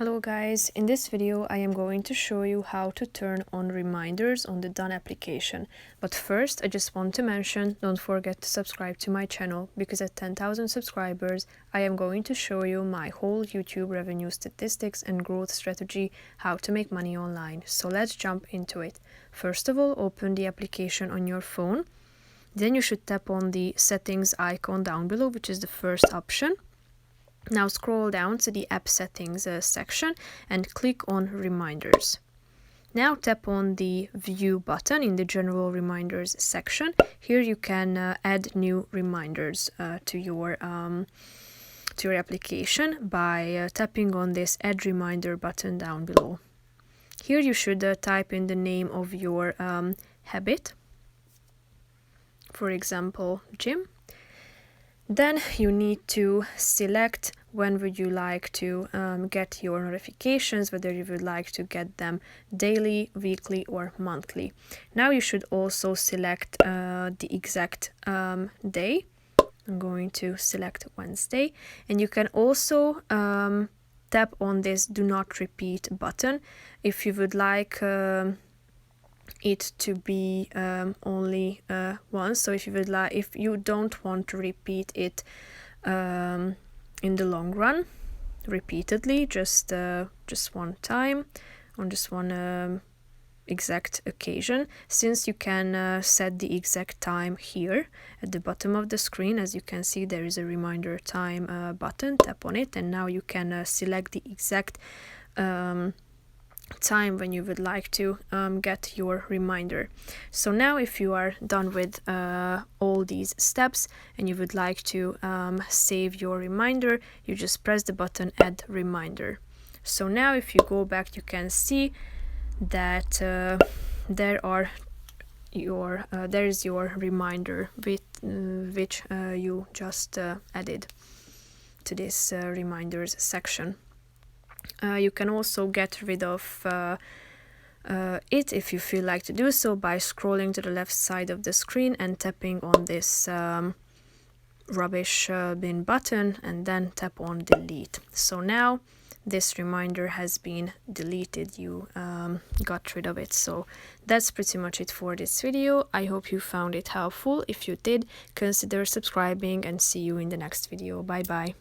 Hello guys, in this video I am going to show you how to turn on reminders on the Done application. But first I just want to mention, don't forget to subscribe to my channel, because at 10,000 subscribers I am going to show you my whole YouTube revenue statistics and growth strategy, how to make money online. So let's jump into it. First of all, open the application on your phone. Then you should tap on the settings icon down below, which is the first option. Now scroll down to the app settings section and click on reminders. Now tap on the view button in the general reminders section. Here you can add new reminders to your application by tapping on this add reminder button down below. Here you should type in the name of your habit, for example gym. Then you need to select when would you like to get your notifications, whether you would like to get them daily, weekly or monthly. Now you should also select the exact day. I'm going to select Wednesday, and you can also tap on this do not repeat button if you would like it to be only once. So if you don't want to repeat it in the long run repeatedly, just one time on just one exact occasion, since you can set the exact time here at the bottom of the screen. As you can see, there is a reminder time button. Tap on it and now you can select the exact time when you would like to get your reminder. So now if you are done with all these steps and you would like to save your reminder, you just press the button add reminder. So now if you go back, you can see that there is your reminder with which you just added to this reminders section. You can also get rid of it if you feel like to do so by scrolling to the left side of the screen and tapping on this rubbish bin button and then tap on delete. So now this reminder has been deleted, you got rid of it. So that's pretty much it for this video. I hope you found it helpful. If you did, consider subscribing and see you in the next video. Bye bye.